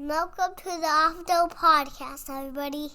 Welcome to the After Podcast, everybody.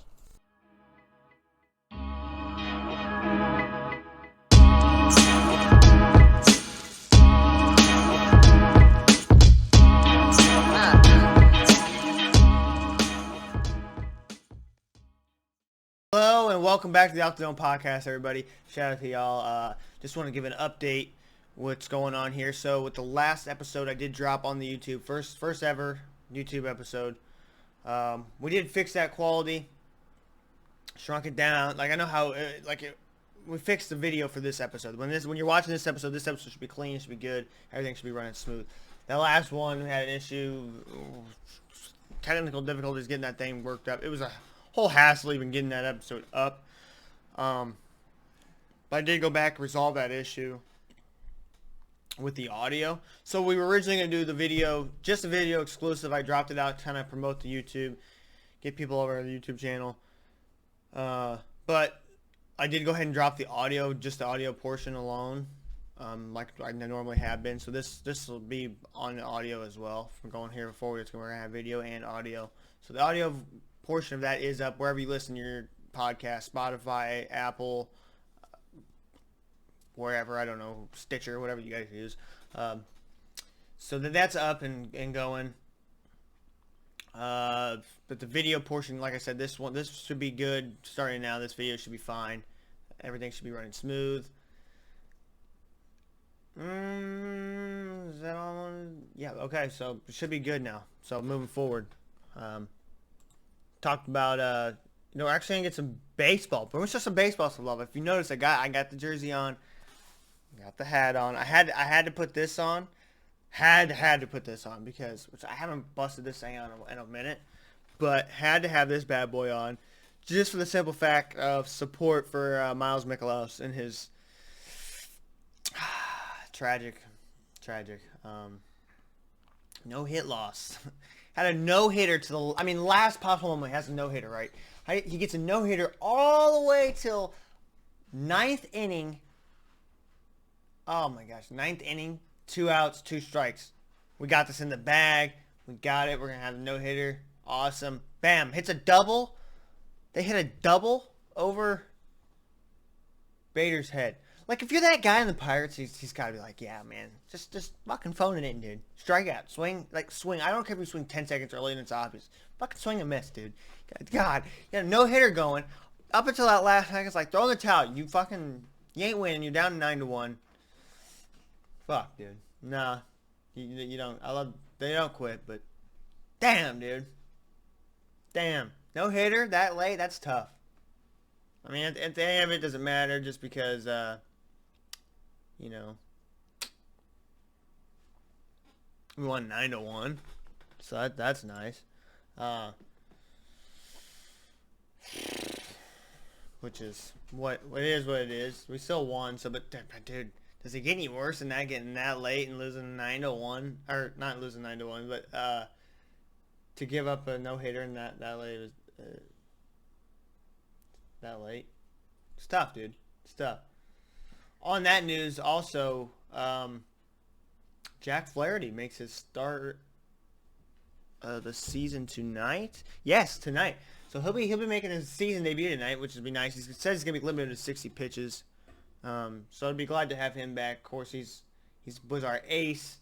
Hello and welcome back to the Out the Dome Podcast, everybody. Shout out to y'all. Just want to give an update what's going on here. So with the last episode I did drop on the YouTube, first ever YouTube episode. We did fix that quality, shrunk it down. Like I know how we fixed the video for this episode. When you're watching this episode should be clean, should be good. Everything should be running smooth. That last one had an issue, technical difficulties getting that thing worked up. It was a whole hassle even getting that episode up. But I did go back and resolve that issue with the audio. So we were originally going to do the video, just a video exclusive. I dropped it out to kind of promote the YouTube, get people over to the YouTube channel. But I did go ahead and drop the audio, just the audio portion alone, like I normally have been. So this will be on the audio as well. From going here forward, it's going to have video and audio. So the audio portion of that is up wherever you listen to your podcast, Spotify, Apple, wherever, I don't know, Stitcher, whatever you guys use. So that's up and going. But the video portion, like I said, this should be good starting now. This video should be fine. Everything should be running smooth. Is that all? Yeah, okay, so it should be good now. So moving forward. Talked about we're actually gonna get some baseball, but it's just some baseball to love. If you notice, I got the jersey on, got the hat on. I had to put this on, had to put this on because I haven't busted this thing out in a minute, but had to have this bad boy on, just for the simple fact of support for Miles McLaurin and his tragic no hit loss. Had a no-hitter to the... last possible moment he has a no-hitter, right? He gets a no-hitter all the way till 9th inning. Oh, my gosh. 9th inning, 2 outs, 2 strikes. We got this in the bag. We got it. We're going to have a no-hitter. Awesome. Bam. Hits a double. They hit a double over Bader's head. Like, if you're that guy in the Pirates, he's got to be like, yeah, man, just fucking phoning it in, dude. Strike out. Swing. I don't care if you swing 10 seconds early and it's obvious. Fucking swing and miss, dude. God, you had a no-hitter going. Up until that last second, it's like, throw in the towel. You ain't winning. You're down 9-1. Fuck, dude. Nah. You don't. They don't quit, but damn, dude. Damn. No-hitter that late, that's tough. At the end of it, doesn't matter just because, we won 9-1, so that's nice. Which is what it is. We still won, but dude, does it get any worse than that? Getting that late and losing 9-1, or not losing 9-1, but to give up a no hitter and that late was that late. It's tough, dude. It's tough. On that news, also, Jack Flaherty makes his start the season tonight. Yes, tonight. So he'll be making his season debut tonight, which would be nice. He says he's gonna be limited to 60 pitches. So I'd be glad to have him back. Of course, he was our ace.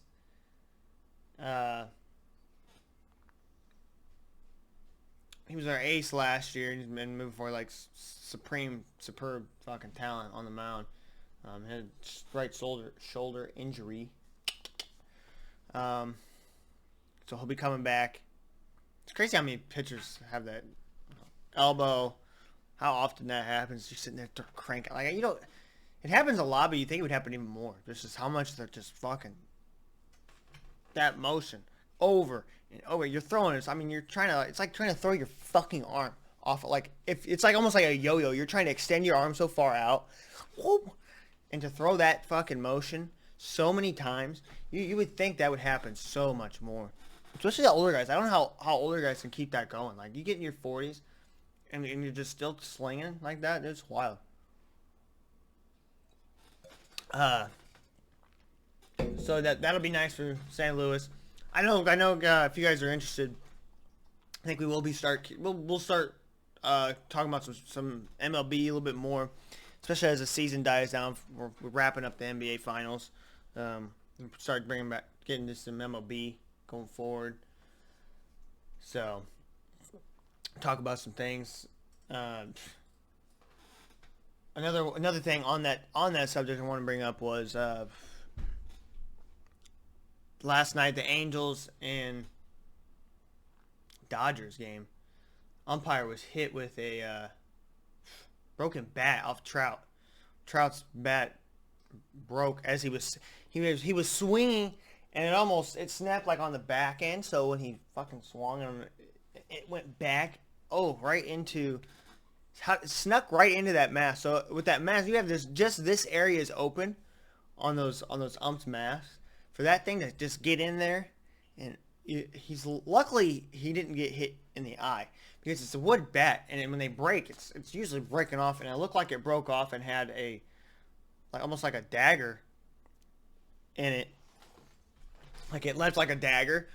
He was our ace last year, and he's been moving for superb fucking talent on the mound. Had a right shoulder injury. So he'll be coming back. It's crazy how many pitchers have that elbow. How often that happens? You're sitting there cranking. It happens a lot, but you think it would happen even more. There's just how much they're just fucking that motion over and over. You're throwing it. You're trying to. It's like trying to throw your fucking arm off. If it's like almost like a yo-yo. You're trying to extend your arm so far out, whoop, and to throw that fucking motion so many times, you would think that would happen so much more. Especially the older guys. I don't know how older guys can keep that going. Like, you get in your 40s, and you're just still slinging like that. It's wild. So that'll be nice for St. Louis. I know. If you guys are interested, I think we will we'll start talking about some MLB a little bit more, especially as the season dies down. We're wrapping up the NBA finals. Start getting to some MLB going forward. So talk about some things. Another thing on that subject I want to bring up was last night the Angels and Dodgers game. Umpire was hit with a broken bat off Trout. Trout's bat broke as he was swinging, and it snapped like on the back end. So when he fucking swung, it went back. Snuck right into that mask. So with that mask, you have this area is open on those umps masks for that thing to just get in there, and luckily he didn't get hit in the eye because it's a wood bat, and when they break, it's usually breaking off, and it looked like it broke off and had almost like a dagger in it, like it left like a dagger,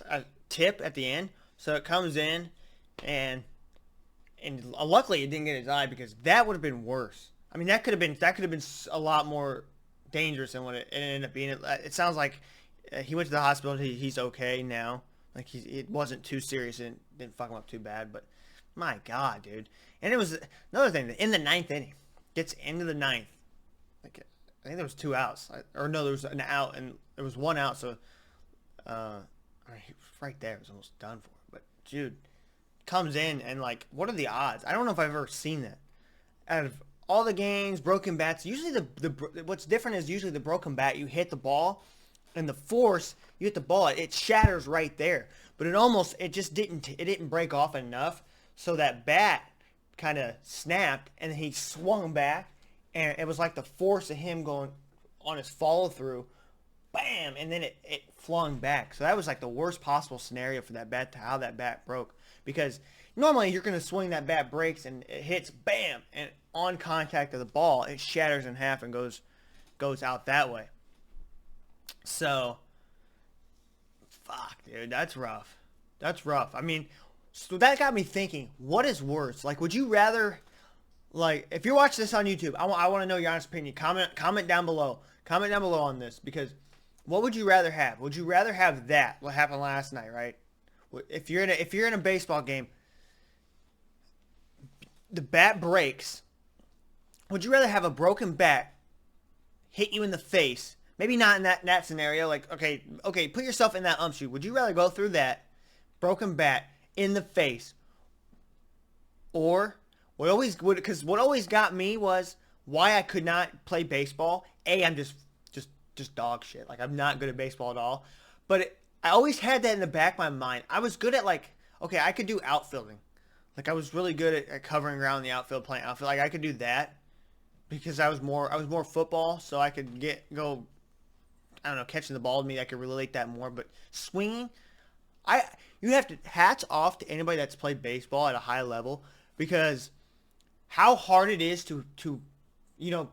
a tip at the end, so it comes in, and luckily it didn't get his eye because that would have been worse. I mean, that could have been a lot more dangerous than what it ended up being. It sounds like he went to the hospital. He's okay now. Like it wasn't too serious and didn't fuck him up too bad. But my God, dude. And it was another thing in the ninth inning. Gets into the ninth. Like I think there was 2 outs, there was an out and there was 1 out. So right there, it was almost done for. But dude, comes in and like, what are the odds? I don't know if I've ever seen that. Out of all the games, broken bats, usually what's different is usually the broken bat, you hit the ball, and the force, you hit the ball, it shatters right there. But it didn't break off enough, so that bat kind of snapped, and he swung back, and it was like the force of him going on his follow through, bam, and then it flung back. So that was like the worst possible scenario for that bat, to how that bat broke. Because normally you're going to swing, that bat breaks and it hits, bam, and on contact of the ball, it shatters in half and goes out that way. So, fuck, dude, that's rough. That's rough. I mean, so that got me thinking, what is worse? Like, would you rather, like, if you're watching this on YouTube, I want to know your honest opinion. Comment down below. Comment down below on this, because what would you rather have? Would you rather have that, what happened last night, right? If you're in a baseball game, the bat breaks. Would you rather have a broken bat hit you in the face? Maybe not in that scenario. Like, okay, put yourself in that ump shoe. Would you rather go through that broken bat in the face, or what always got me was why I could not play baseball? I'm just dog shit. Like, I'm not good at baseball at all. But I always had that in the back of my mind. I was good at, like, okay, I could do outfielding. Like, I was really good at covering ground in the outfield, playing outfield. Like, I could do that because I was more football, so I could go, I don't know, catching the ball to me. I could relate that more. But swinging, you have to, hats off to anybody that's played baseball at a high level, because how hard it is to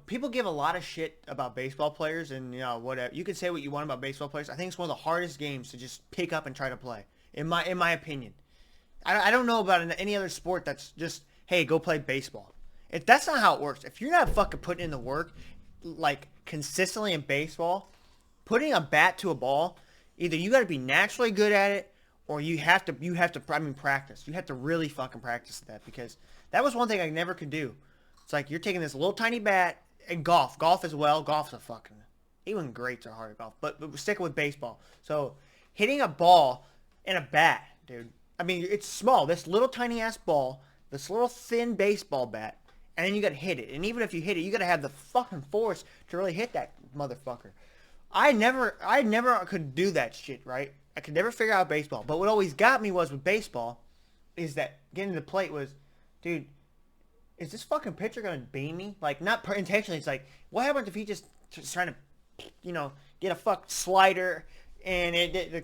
people give a lot of shit about baseball players, and whatever. You can say what you want about baseball players. I think it's one of the hardest games to just pick up and try to play, in my opinion. I don't know about any other sport that's just, hey, go play baseball. That's not how it works. If you're not fucking putting in the work, like, consistently in baseball, putting a bat to a ball, either you got to be naturally good at it, or you have to practice. You have to really fucking practice that, because that was one thing I never could do. It's like, you're taking this little tiny bat, and golf as well. Golf's a fucking, even greats are hard at golf, but we're sticking with baseball. So hitting a ball in a bat, dude. I mean, it's small. This little tiny ass ball, this little thin baseball bat, and then you gotta hit it. And even if you hit it, you gotta have the fucking force to really hit that motherfucker. I never could do that shit, right? I could never figure out baseball. But what always got me was with baseball is that getting to the plate was, dude, is this fucking pitcher gonna beam me? Like, not intentionally. It's like, what happens if he just trying to, get a fuck slider and it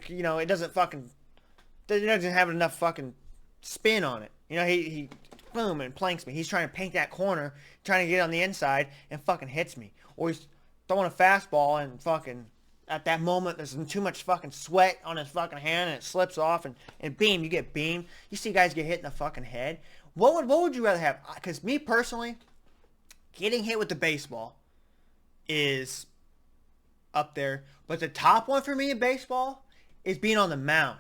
doesn't have enough fucking spin on it. He boom and planks me. He's trying to paint that corner, trying to get on the inside, and fucking hits me. Or he's throwing a fastball and fucking at that moment, there's too much fucking sweat on his fucking hand, and it slips off, and beam, you get beamed. You see guys get hit in the fucking head. What would you rather have? Because me personally, getting hit with the baseball is up there. But the top one for me in baseball is being on the mound.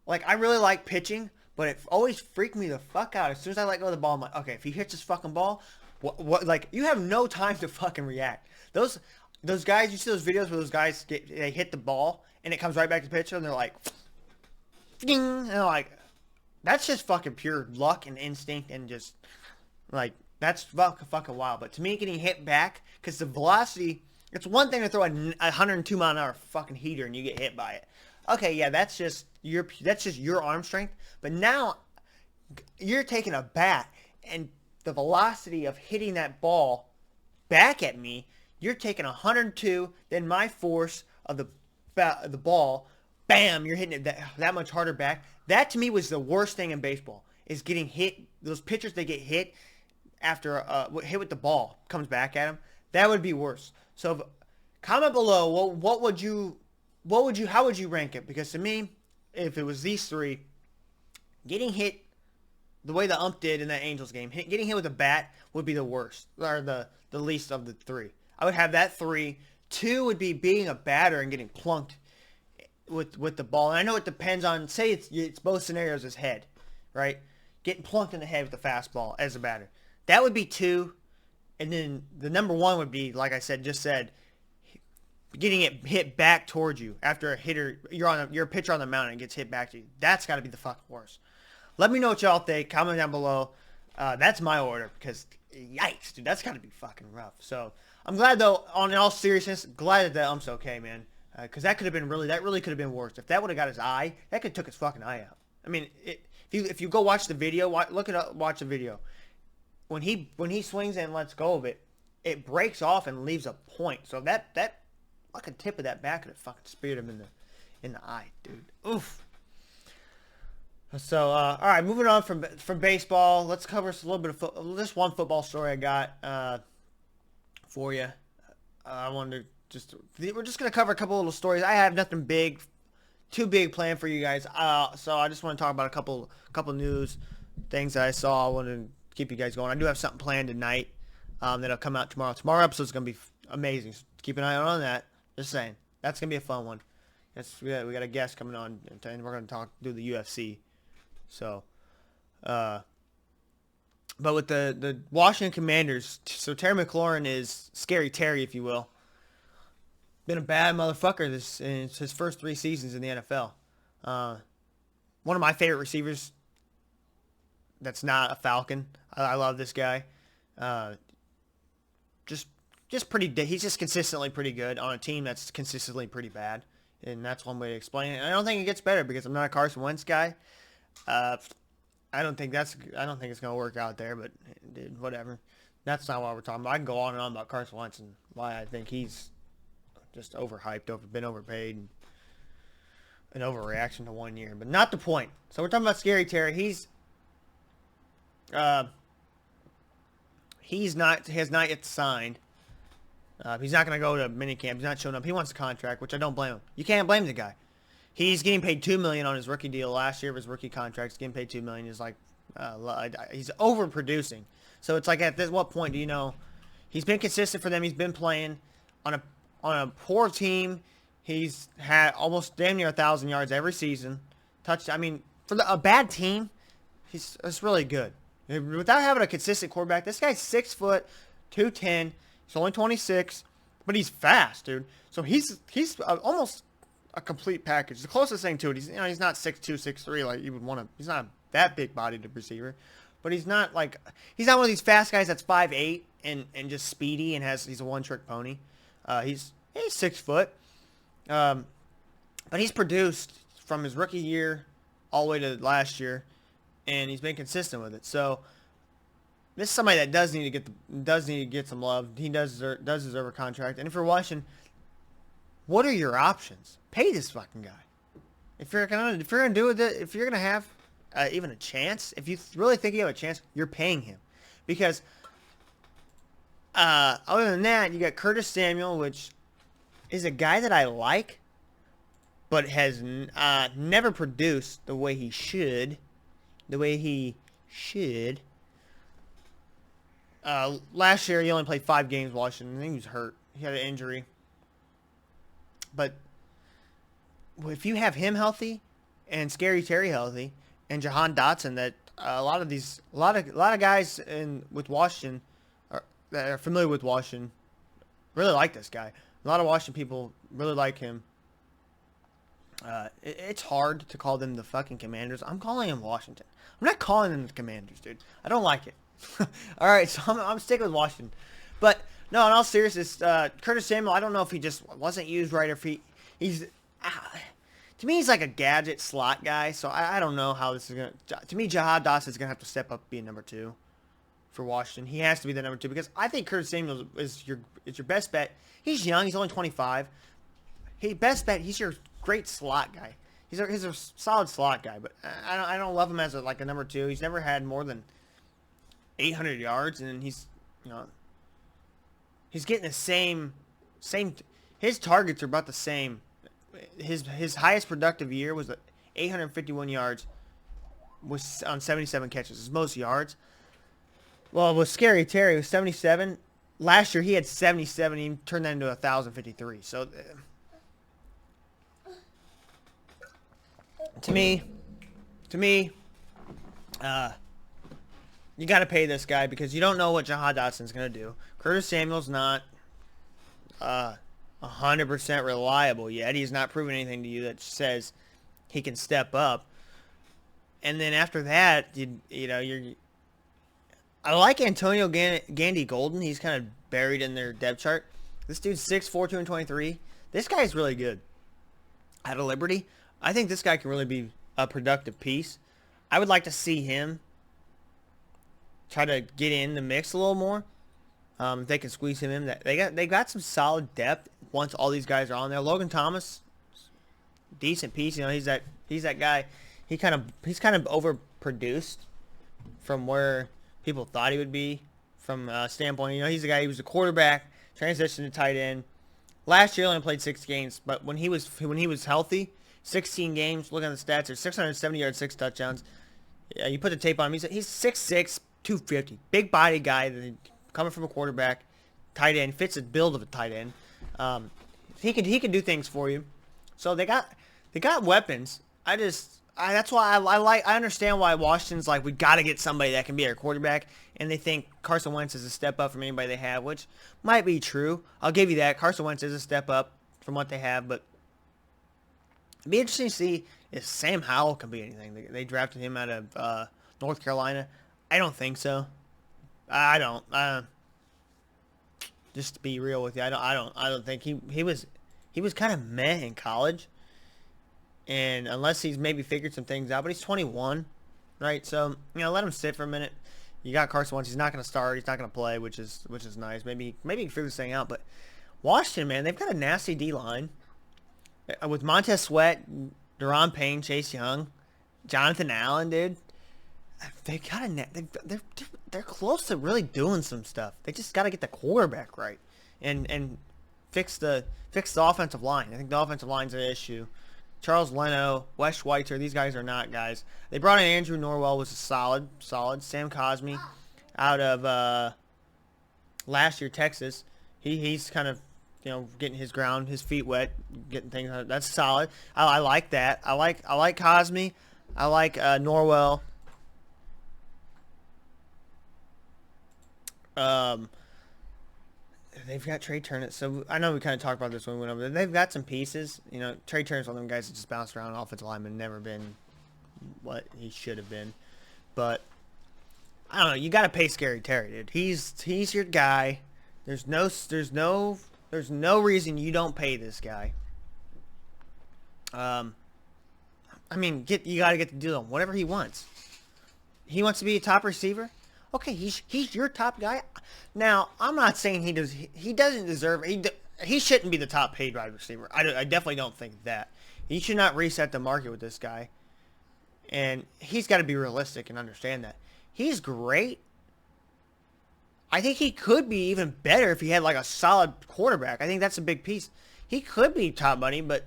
Like, I really like pitching, but it always freaked me the fuck out. As soon as I let go of the ball, I'm like, okay, if he hits this fucking ball, like, you have no time to fucking react. Those guys, you see those videos where those guys they hit the ball and it comes right back to the pitcher and they're like, ding, and they're like, that's just fucking pure luck and instinct and just like that's fucking wild. But to me, getting hit back because the velocity, it's one thing to throw a 102 mile an hour fucking heater and you get hit by it. Okay, yeah, that's just your arm strength. But now you're taking a bat and the velocity of hitting that ball back at me. You're taking 102, then my force of the ball, bam, you're hitting it that much harder back. That to me was the worst thing in baseball, is getting hit. Those pitchers, they get hit after hit with the ball comes back at them. That would be worse. So comment below how would you rank it? Because to me, if it was these three, getting hit the way the ump did in that Angels game, getting hit with a bat would be the worst, or the least of the three. I would have that 3. 2 would be being a batter and getting plunked with the ball. And I know it depends on, say it's both scenarios as head, right? Getting plunked in the head with the fastball as a batter. That would be 2. And then the number 1 would be, like I just said, getting it hit back towards you after a hitter, you're a pitcher on the mound and it gets hit back to you. That's got to be the fucking worst. Let me know what y'all think. Comment down below. That's my order because, yikes, dude, that's got to be fucking rough. So I'm glad, though, in all seriousness, glad that ump's okay, man. Because that really could have been worse. If that would have got his eye, that could have took his fucking eye out. I mean, if you go watch the video, watch the video. When he swings and lets go of it, it breaks off and leaves a point. So that fucking tip of that bat could have fucking speared him in the eye, dude. Oof. So, all right, moving on from baseball, let's cover a little bit of just one football story I got for you. I wanted to we're just going to cover a couple little stories. I have nothing too big planned for you guys. So I just want to talk about a couple news things that I saw. I wanted to keep you guys going. I do have something planned tonight that'll come out tomorrow. Tomorrow episode's going to be amazing. So keep an eye on that. Just saying. That's going to be a fun one. We got a guest coming on, and we're going to do the UFC. So, but with the Washington Commanders, so Terrry McLaurin is Scary Terry, if you will. Been a bad motherfucker in his first 3 seasons in the NFL. One of my favorite receivers that's not a Falcon. I love this guy. Just pretty. He's just consistently pretty good on a team that's consistently pretty bad, and that's one way to explain it. And I don't think it gets better because I'm not a Carson Wentz guy. I don't think it's gonna work out there, but dude, whatever. That's not what we're talking about. I can go on and on about Carson Wentz and why I think he's just overhyped, been overpaid, and an overreaction to 1 year, but not the point. So we're talking about Scary Terry. He has not yet signed. He's not going to go to minicamp. He's not showing up. He wants a contract, which I don't blame him. You can't blame the guy. He's getting paid $2 million on his rookie deal last year of his rookie contract. He's getting paid $2 million. He's like, he's overproducing. So it's like, at this, what point do you know? He's been consistent for them. He's been playing on a poor team. He's had almost damn near 1,000 yards every season. I mean, for a bad team, it's really good. Without having a consistent quarterback, this guy's 6 foot, 210. He's only 26, but he's fast, dude. So he's almost a complete package. The closest thing to it, he's not 6'2", 6'3", like you would want to. He's not that big-bodied receiver, but he's not one of these fast guys that's 5'8" and just speedy and he's a one-trick pony. He's 6 foot, but he's produced from his rookie year all the way to last year, and he's been consistent with it. So this is somebody that does need to get some love. He does deserve a contract. And if you're watching, what are your options? Pay this fucking guy. If you're gonna do it, if you're gonna have even a chance, if you really think you have a chance, you're paying him, because other than that, you got Curtis Samuel, which is a guy that I like, but has never produced the way he should. The way he should. Last year, he only played 5 games with Washington. I think he was hurt. He had an injury. But if you have him healthy and Scary Terry healthy and Jahan Dotson, that a lot of guys with Washington that are familiar with Washington really like this guy. A lot of Washington people really like him. It's hard to call them the fucking Commanders. I'm calling them Washington. I'm not calling them the Commanders, dude. I don't like it. All right, so I'm sticking with Washington. But no, in all seriousness, Curtis Samuel, I don't know if he just wasn't used right or if he's to me he's like a gadget slot guy. So I don't know how this is gonna. To me, Jahan Dotson is gonna have to step up being number 2 for Washington. He has to be the number 2 because I think Curtis Samuel is your best bet. He's young. He's only 25. Best bet. He's your great slot guy. He's a solid slot guy, but I don't love him as a number 2. He's never had more than 800 yards, and he's getting the same. His targets are about the same. His highest productive year was 851 yards, was on 77 catches. His most yards. Well, with Scary Terry, it was 77. Last year he had 77. He turned that into 1,053. So to me, you got to pay this guy because you don't know what Jahan Dotson's going to do. Curtis Samuel's not 100% reliable yet. He's not proven anything to you that says he can step up. And then after that, I like Antonio Gandy Golden. He's kind of buried in their depth chart. This dude's 6'4", 223. This guy's really good. Out of Liberty, I think this guy can really be a productive piece. I would like to see him try to get in the mix a little more. If they can squeeze him in, they got some solid depth once all these guys are on there. Logan Thomas, decent piece. He's that guy. He's kind of overproduced from where people thought he would be from a standpoint. He's the guy. He was a quarterback, transitioned to tight end. Last year, he only played 6 games, but when he was healthy, 16 games. Looking at the stats, there's 670 yards, 6 touchdowns. Yeah, you put the tape on him. He's 6'6", 250, big body guy coming from a quarterback, tight end, fits the build of a tight end. He can do things for you. So they got weapons. That's why I understand why Washington's like, we got to get somebody that can be our quarterback, and they think Carson Wentz is a step up from anybody they have, which might be true. I'll give you that. Carson Wentz is a step up from what they have, but it'd be interesting to see if Sam Howell can be anything. They drafted him out of North Carolina. I don't think so. I don't. Just to be real with you, I don't think he was kind of meh in college. And unless he's maybe figured some things out, but he's 21, right? So let him sit for a minute. You got Carson Wentz. He's not going to start. He's not going to play, which is nice. Maybe he can figure this thing out. But Washington, man, they've got a nasty D line with Montez Sweat, Deron Payne, Chase Young, Jonathan Allen, dude. They got they're close to really doing some stuff. They just got to get the quarterback right and fix the offensive line. I think the offensive line's an issue. Charles Leno, Wes Schweitzer, these guys are not guys. They brought in Andrew Norwell, was a solid. Sam Cosmi out of last year, Texas. He's kind of getting his feet wet, getting things. That's solid. I like that. I like Cosmi. I like Norwell. They've got Trey Turner. So I know we kind of talked about this when we went over there. They've got some pieces. Trey Turner's one of them guys that just bounced around offensive lineman, never been what he should have been. But I don't know. You got to pay Scary Terry, dude. He's your guy. There's no reason you don't pay this guy. You got to get the deal on whatever he wants. He wants to be a top receiver. Okay, he's your top guy. Now, I'm not saying he doesn't deserve he shouldn't be the top paid wide receiver. I definitely don't think that. He should not reset the market with this guy. And he's got to be realistic and understand that. He's great. I think he could be even better if he had like a solid quarterback. I think that's a big piece. he could be top money, but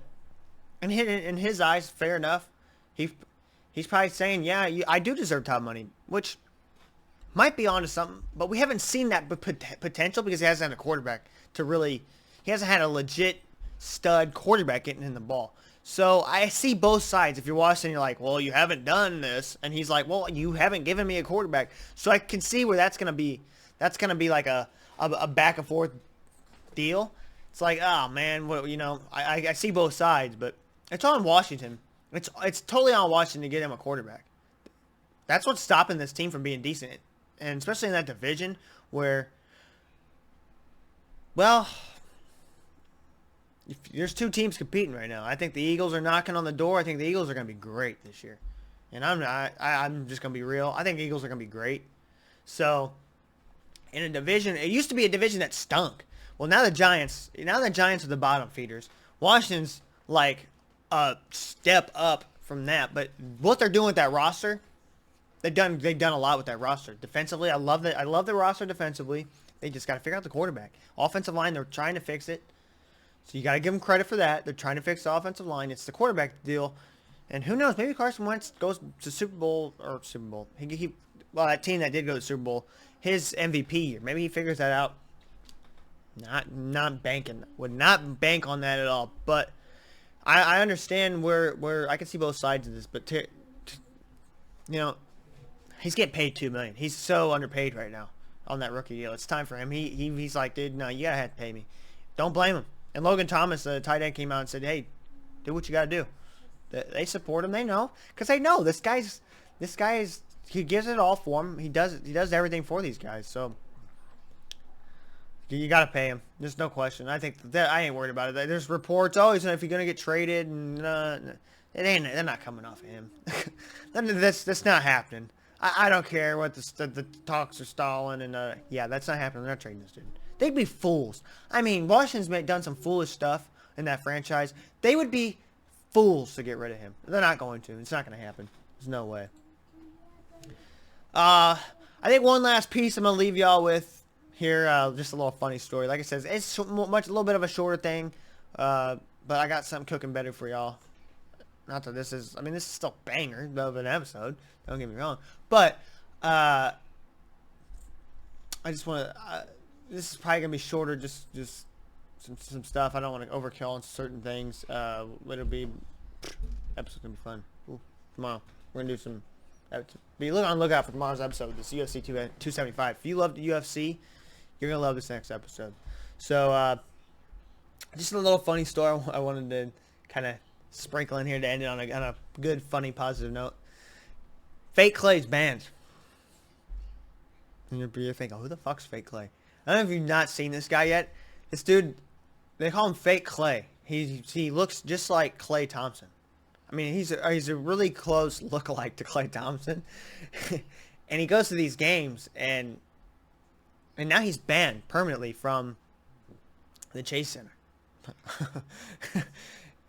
in his eyes, fair enough. He's probably saying, yeah, I do deserve top money, which might be onto something, but we haven't seen that potential because he hasn't had a quarterback to really. He hasn't had a legit stud quarterback getting in the ball. So I see both sides. If you're watching, you're like, well, you haven't done this, and he's like, well, you haven't given me a quarterback. So I can see where that's gonna be. That's gonna be like a back and forth deal. It's like, oh man, what, I see both sides, but it's on Washington. It's totally on Washington to get him a quarterback. That's what's stopping this team from being decent, and especially in that division where, well, there's two teams competing right now. I think the Eagles are knocking on the door. I think the Eagles are going to be great this year, and I'm just going to be real. I think the Eagles are going to be great. So, in a division, it used to be a division that stunk. Well, now the Giants are the bottom feeders. Washington's like a step up from that, but what they're doing with that roster, they've done a lot with that roster. Defensively, I love the roster defensively. They just got to figure out the quarterback. Offensive line, they're trying to fix it. So you got to give them credit for that. They're trying to fix the offensive line. It's the quarterback deal. And who knows, maybe Carson Wentz goes to Super Bowl. Well, that team that did go to Super Bowl, his MVP year. Maybe he figures that out. Not banking. Would not bank on that at all. But I understand where I can see both sides of this, but he's getting paid $2 million. He's so underpaid right now on that rookie deal. It's time for him. He's like, dude, no, you gotta have to pay me. Don't blame him. And Logan Thomas, the tight end, came out and said, hey, do what you gotta do. They support him. They know, because they know this guy's he gives it all for him. He does everything for these guys. So you gotta pay him. There's no question. I think that I ain't worried about it. There's reports, if you're gonna get traded, and they're not coming off of him. That's not happening. I don't care what the talks are stalling, and that's not happening. They're not trading this dude. They'd be fools. I mean, Washington's done some foolish stuff in that franchise. They would be fools to get rid of him. They're not going to. It's not going to happen. There's no way. I think one last piece I'm going to leave y'all with here. Just a little funny story. Like I said, it's a little bit of a shorter thing. But I got something cooking better for y'all. Not that this is still banger of an episode. Don't get me wrong. But I just want to... this is probably going to be shorter, just some stuff. I don't want to overkill on certain things. It'll be... episode's going to be fun. Ooh, tomorrow, we're going to do some... be on the lookout for tomorrow's episode, this UFC 275. If you love the UFC, you're going to love this next episode. So, just a little funny story I wanted to kind of sprinkle in here to end it on a good, funny, positive note. Fake Klay's banned. And you're thinking, who the fuck's Fake Klay? I don't know if you've not seen this guy yet. This dude, they call him Fake Klay. He looks just like Klay Thompson. I mean, he's a really close lookalike to Klay Thompson. And he goes to these games, and now he's banned permanently from the Chase Center.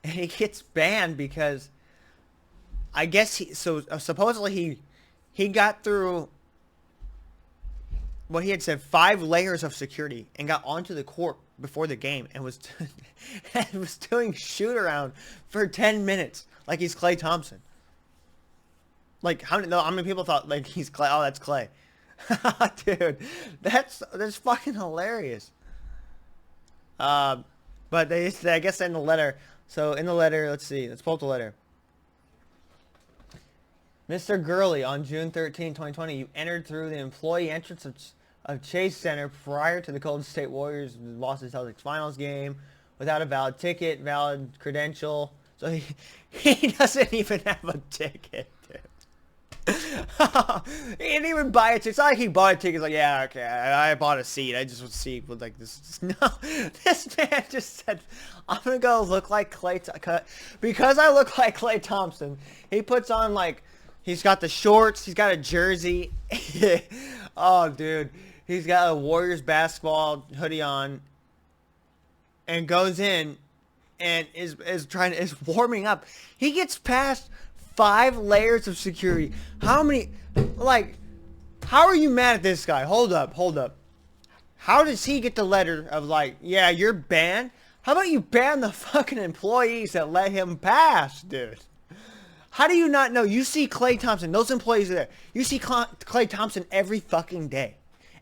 And he gets banned because I guess supposedly he got through what he had said 5 layers of security and got onto the court before the game and was doing shoot around for 10 minutes like he's Klay Thompson. Like how many people thought like he's Klay? Oh, that's Klay. Dude, that's fucking hilarious. But I guess in the letter. So in the letter, let's pull up the letter. Mr. Gurley, on June 13, 2020, you entered through the employee entrance of Chase Center prior to the Golden State Warriors lost the Celtics finals game without a valid ticket, valid credential. So he doesn't even have a ticket, dude. He didn't even buy a ticket. It's not like he bought a ticket. It's like, yeah, okay, I bought a seat. I just would see with like this. No, this man just said, I'm gonna go look like because I look like Klay Thompson. He puts on like, he's got the shorts. He's got a jersey. Oh, dude, he's got a Warriors basketball hoodie on, and goes in, and is warming up. He gets past 5 layers of security. How are you mad at this guy? Hold up. How does he get the letter of like, yeah, you're banned? How about you ban the fucking employees that let him pass, dude? How do you not know? You see Klay Thompson. Those employees are there. You see Klay Thompson every fucking day.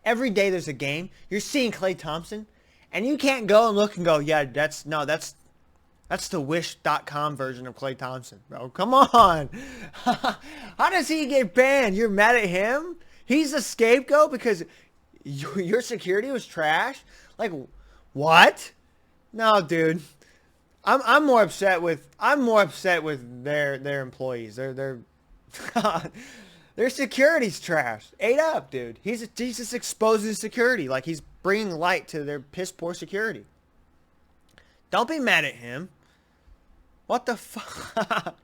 Every day there's a game. You're seeing Klay Thompson. And you can't go and look and go, yeah, that's the Wish.com version of Klay Thompson, bro. Come on. How does he get banned? You're mad at him? He's the scapegoat because your security was trash? Like, what? No, dude. I'm more upset with their employees. Their their security's trash. Ate up, dude. He's just exposing security. Like he's bringing light to their piss poor security. Don't be mad at him. What the fuck?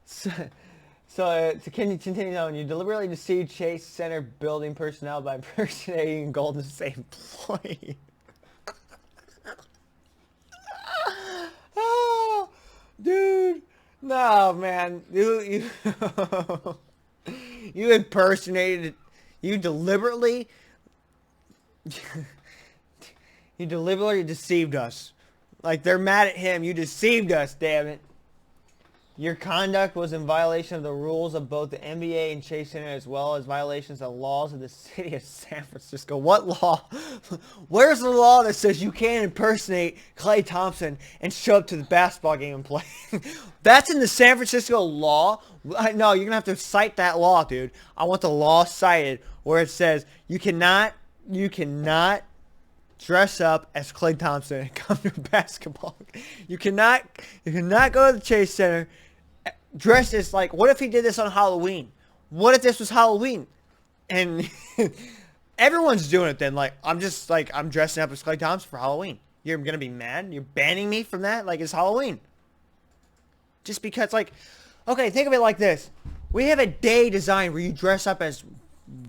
So can you continue on? You deliberately deceived Chase Center building personnel by impersonating Golden State employee. Oh, dude. No, man. You you impersonated. You deliberately deceived us. Like, they're mad at him. You deceived us, damn it. Your conduct was in violation of the rules of both the NBA and Chase Center, as well as violations of laws of the city of San Francisco. What law? Where's the law that says you can't impersonate Klay Thompson and show up to the basketball game and play? That's in the San Francisco law? No, you're going to have to cite that law, dude. I want the law cited where it says you cannot dress up as Klay Thompson and come to basketball. You cannot go to the Chase Center dressed as, like, what if he did this on Halloween? What if this was Halloween? And everyone's doing it then. Like, I'm dressing up as Klay Thompson for Halloween. You're going to be mad? You're banning me from that? Like, it's Halloween. Just because, like, okay, think of it like this. We have a day designed where you dress up as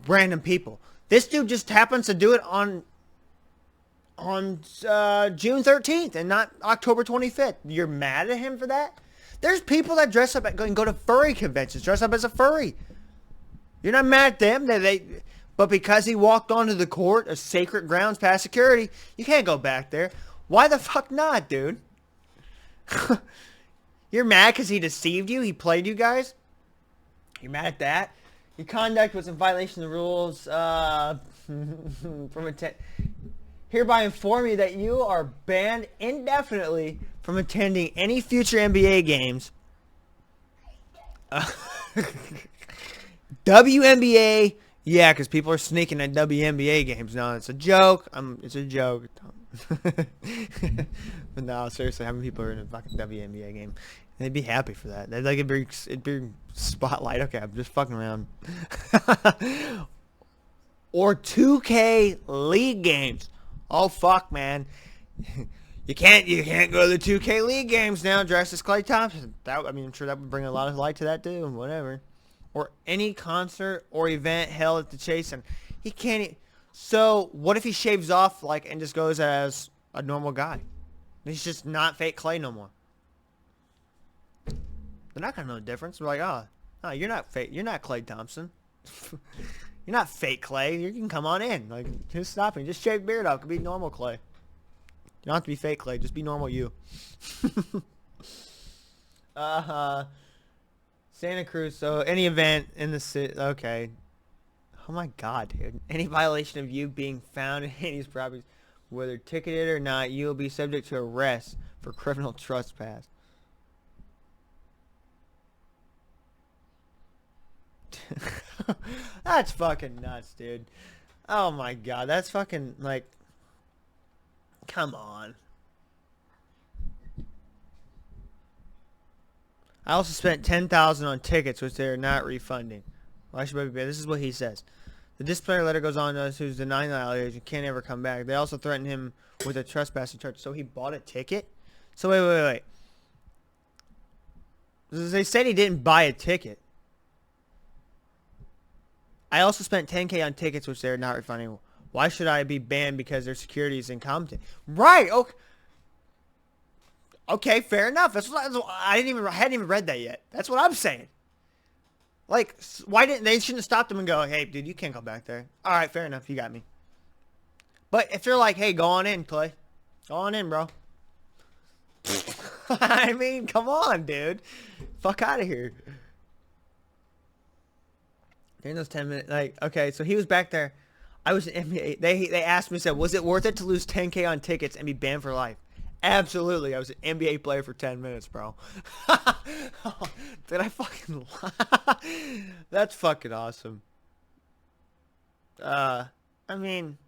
random people. This dude just happens to do it on June 13th and not October 25th. You're mad at him for that? There's people that dress up and go to furry conventions, dress up as a furry. You're not mad at them. But because he walked onto the court of sacred grounds past security, you can't go back there. Why the fuck not, dude? You're mad because he deceived you? He played you guys? You're mad at that? Your conduct was in violation of the rules from hereby inform you that you are banned indefinitely from attending any future NBA games. WNBA, yeah, because people are sneaking at WNBA games. No, it's a joke. It's a joke. But no, seriously, how many people are in a fucking WNBA game? They'd be happy for that. They'd like it'd be spotlight. Okay, I'm just fucking around. Or 2K League games. Oh fuck, man! You can't go to the 2K League games now dressed as Klay Thompson. I'm sure that would bring a lot of light to that too. Whatever. Or any concert or event held at the Chase Center. He can't. So what if he shaves off and just goes as a normal guy? He's just not fake Klay no more. They're not gonna know the difference. They're like, oh, you're not fake. You're not Klay Thompson. You're not fake Klay. You can come on in. Like, just stop me. Just shave beard off. It could be normal Klay. You don't have to be fake Klay. Just be normal you. Santa Cruz. So any event in the city. Okay. Oh my God, dude. Any violation of you being found in any of these properties, whether ticketed or not, you will be subject to arrest for criminal trespass. That's fucking nuts, dude. Oh my God, that's fucking come on. I also spent $10,000 on tickets, which they are not refunding. Why should I be banned? This is what he says. The disciplinary letter goes on to us who's denying the allegation can't ever come back. They also threatened him with a trespassing charge. So he bought a ticket? So wait. They said he didn't buy a ticket. I also spent $10K on tickets, which they're not refunding. Why should I be banned because their security is incompetent? Right. Okay, fair enough. I hadn't even read that yet. That's what I'm saying. Why didn't they shouldn't have stopped him and go, hey, dude, you can't go back there. All right, fair enough. You got me. But if they're like, hey, go on in, Klay. Go on in, bro. I mean, come on, dude. Fuck out of here. During those 10 minutes, like, okay, so he was back there. I was in NBA. They asked me, said, was it worth it to lose 10K on tickets and be banned for life? Absolutely. I was an NBA player for 10 minutes, bro. Did I fucking lie? That's fucking awesome. I mean,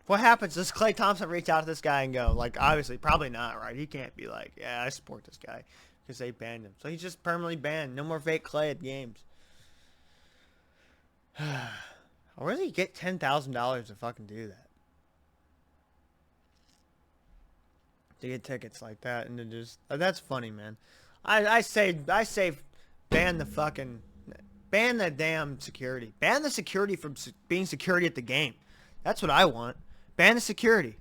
what happens? Does Klay Thompson reach out to this guy and go, like, obviously, probably not, right? He can't be like, yeah, I support this guy because they banned him. So he's just permanently banned. No more fake Klay at games. Where does he get $10,000 to fucking do that? To get tickets like that and to just that's funny, man. I say ban the damn security. Ban the security from being security at the game. That's what I want. Ban the security.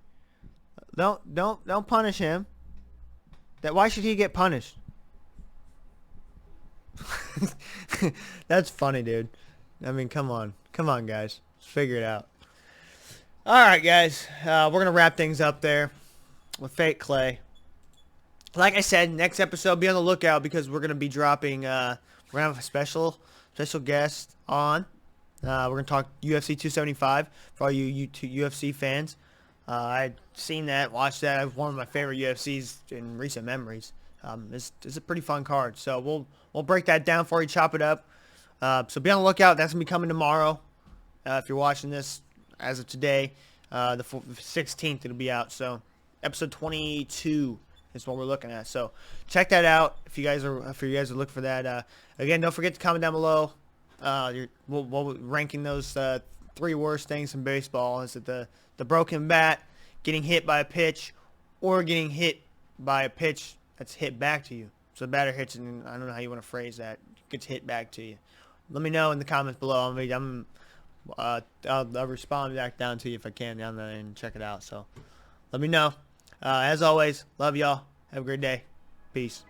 Don't punish him. Why should he get punished? That's funny, dude. I mean, come on, guys, let's figure it out. All right, guys, we're gonna wrap things up there with fake Klay. Like I said, next episode, be on the lookout because we're gonna be dropping. We're gonna have a special guest on. We're gonna talk UFC 275 for all you UFC fans. I've seen that, watched that. It's one of my favorite UFCs in recent memories. It's a pretty fun card. So we'll break that down for you, chop it up. So be on the lookout. That's gonna be coming tomorrow. If you're watching this as of today, the 16th, it'll be out. So episode 22 is what we're looking at. So check that out if you guys are looking for that. Again, don't forget to comment down below. We'll ranking those 3 worst things in baseball. Is it the broken bat, getting hit by a pitch, or getting hit by a pitch that's hit back to you? So the batter hits, and I don't know how you want to phrase that. Gets hit back to you. Let me know in the comments below. I'll respond back down to you if I can down there and check it out. So let me know. As always, love y'all. Have a great day. Peace.